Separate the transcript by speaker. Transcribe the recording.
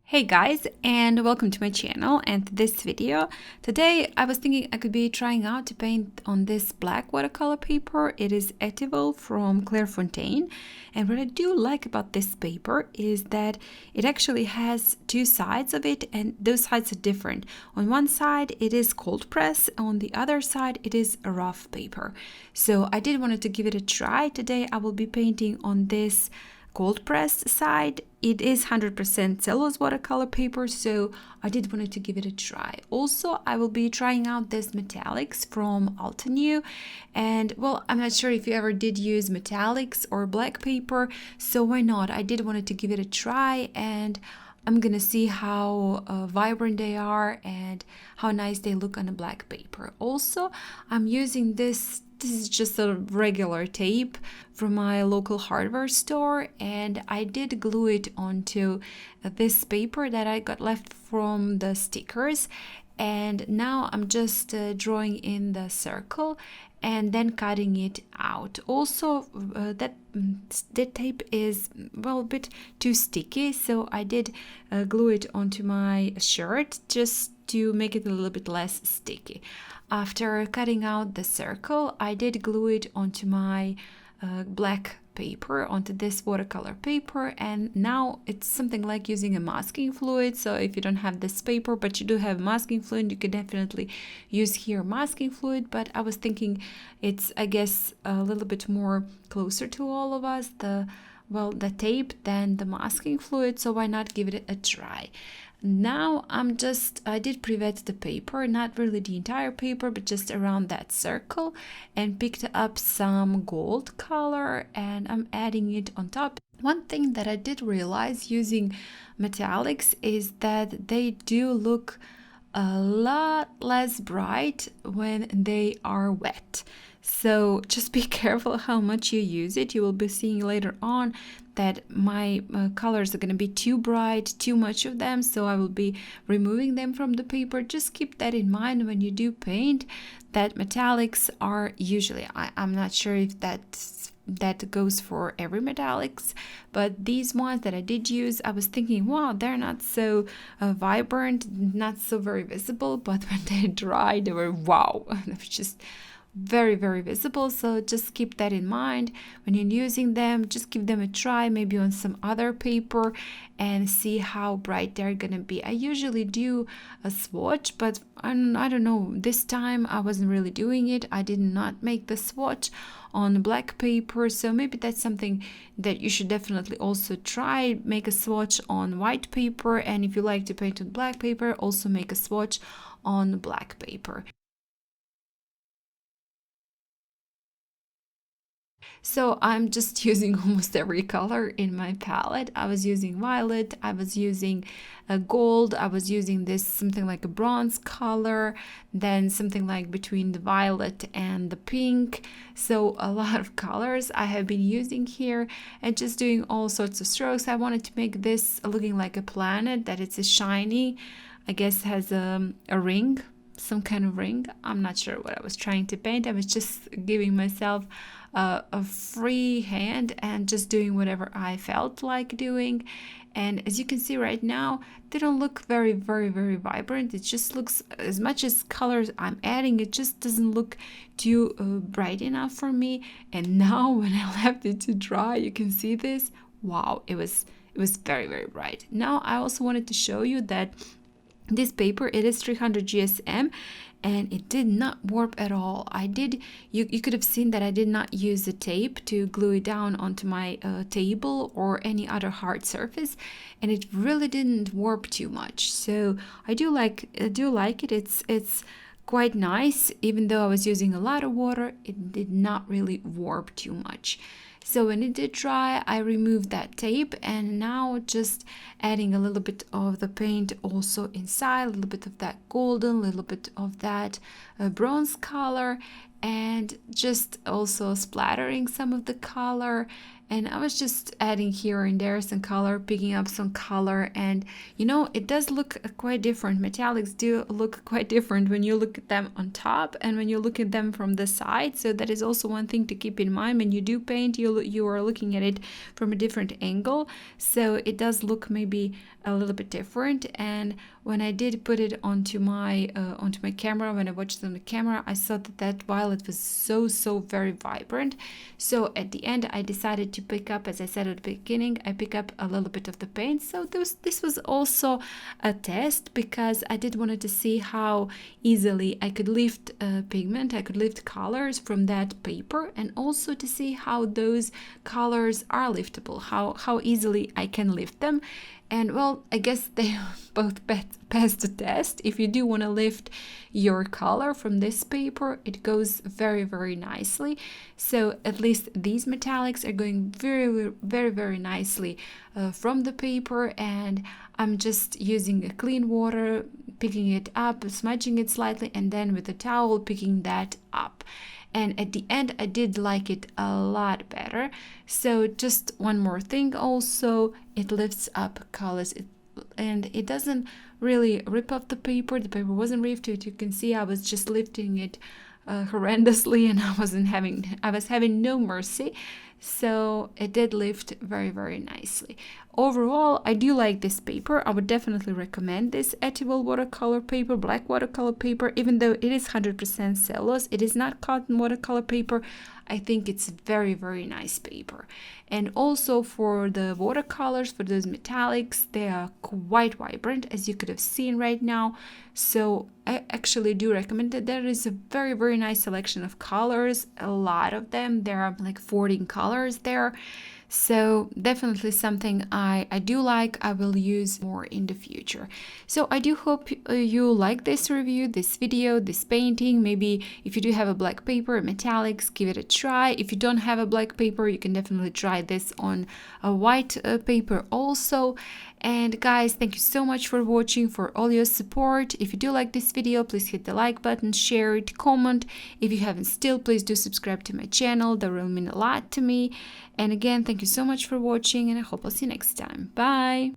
Speaker 1: Hey guys, and welcome to my channel and to this video. Today I was thinking I could be trying out to paint on this black watercolor paper. It is Etival from Clairefontaine, and what I do like about this paper is that it actually has two sides of it, and those sides are different. On one side it is cold press, on the other side it is a rough paper. So I did wanted to give it a try. Today I will be painting on this cold pressed side. It is 100% cellulose watercolor paper, so I did wanted to give it a try. Also, I will be trying out this metallics from Altenew, and well, I'm not sure if you ever did use metallics or black paper, so why not? I did wanted to give it a try, and I'm gonna see how vibrant they are and how nice they look on a black paper. Also, I'm using this is just a regular tape from my local hardware store, and I did glue it onto this paper that I got left from the stickers. And now I'm just drawing in the circle and then cutting it out. Also, that tape is, well, a bit too sticky, so I did glue it onto my shirt just to make it a little bit less sticky. After cutting out the circle, I did glue it onto my black paper, onto this watercolor paper, and now it's something like using a masking fluid. So if you don't have this paper but you do have masking fluid, you could definitely use here masking fluid, but I was thinking it's, I guess, a little bit more closer to all of us, the tape, than the masking fluid, so why not give it a try. Now I did pre-wet the paper, not really the entire paper, but just around that circle, and picked up some gold color and I'm adding it on top. One thing that I did realize using metallics is that they do look a lot less bright when they are wet. So just be careful how much you use it. You will be seeing later on that my colors are going to be too bright, too much of them, so I will be removing them from the paper. Just keep that in mind when you do paint, that metallics are usually, I'm not sure if that goes for every metallics, but these ones that I did use, I was thinking, wow, they're not so vibrant, not so very visible, but when they dry, they were wow. It was just very, very visible. So just keep that in mind when you're using them. Just give them a try, maybe on some other paper, and see how bright they're gonna be. I usually do a swatch, but I don't know, this time I wasn't really doing it. I did not make the swatch on black paper, so maybe that's something that you should definitely also try. Make a swatch on white paper, and if you like to paint on black paper, also make a swatch on black paper. So I'm just using almost every color in my palette. I was using violet, I was using a gold, I was using this something like a bronze color, then something like between the violet and the pink. So a lot of colors I have been using here and just doing all sorts of strokes. I wanted to make this looking like a planet, that it's a shiny, I guess has a ring, some kind of ring. I'm not sure what I was trying to paint. I was just giving myself a free hand and just doing whatever I felt like doing. And as you can see right now, they don't look very, very, very vibrant. It just looks, as much as colors I'm adding, it just doesn't look too bright enough for me. And now when I left it to dry, you can see this. Wow, it was very, very bright. Now I also wanted to show you that this paper, it is 300 GSM, and it did not warp at all. You could have seen that I did not use the tape to glue it down onto my table or any other hard surface, and it really didn't warp too much. So I do like it. It's quite nice. Even though I was using a lot of water, it did not really warp too much. So when it did dry, I removed that tape, and now just adding a little bit of the paint also inside, a little bit of that golden, a little bit of that bronze color, and just also splattering some of the color and I was just adding here and there some color, picking up some color, and it does look quite different. Metallics do look quite different when you look at them on top and when you look at them from the side. So that is also one thing to keep in mind when you do paint. You are looking at it from a different angle, so it does look maybe a little bit different. And when I did put it onto my camera, when I watched it on the camera, I saw that violet was so very vibrant. So at the end I decided to pick up, as I said at the beginning, I pick up a little bit of the paint. So this was also a test, because I did wanted to see how easily I could lift pigment, I could lift colors from that paper, and also to see how those colors are liftable, how easily I can lift them. And well, I guess they both passed the test. If you do want to lift your color from this paper, it goes very nicely. So at least these metallics are going very nicely from the paper, and I'm just using a clean water, picking it up, smudging it slightly, and then with a towel picking that up. And at the end I did like it a lot better. So just one more thing also, it lifts up colors, and it doesn't really rip off the paper. The paper wasn't ripped. You can see I was just lifting it horrendously, and I was having no mercy. So it did lift very nicely. Overall, I do like this paper. I would definitely recommend this Etival watercolor paper, black watercolor paper. Even though it is 100% cellulose, it is not cotton watercolor paper. I think it's very nice paper. And also for the watercolors, for those metallics, they are quite vibrant, as you could have seen right now. So I actually do recommend that. There is a very nice selection of colors, a lot of them. There are like 14 colors there. So definitely something I do like. I will use more in the future. So I do hope you like this review, this video, this painting. Maybe if you do have a black paper, metallics, give it a try. If you don't have a black paper, you can definitely try this on a white paper also. And guys, thank you so much for watching, for all your support. If you do like this video, please hit the like button, share it, comment. If you haven't still, please do subscribe to my channel. That will mean a lot to me. And again, thank you so much for watching, and I hope I'll see you next time. Bye!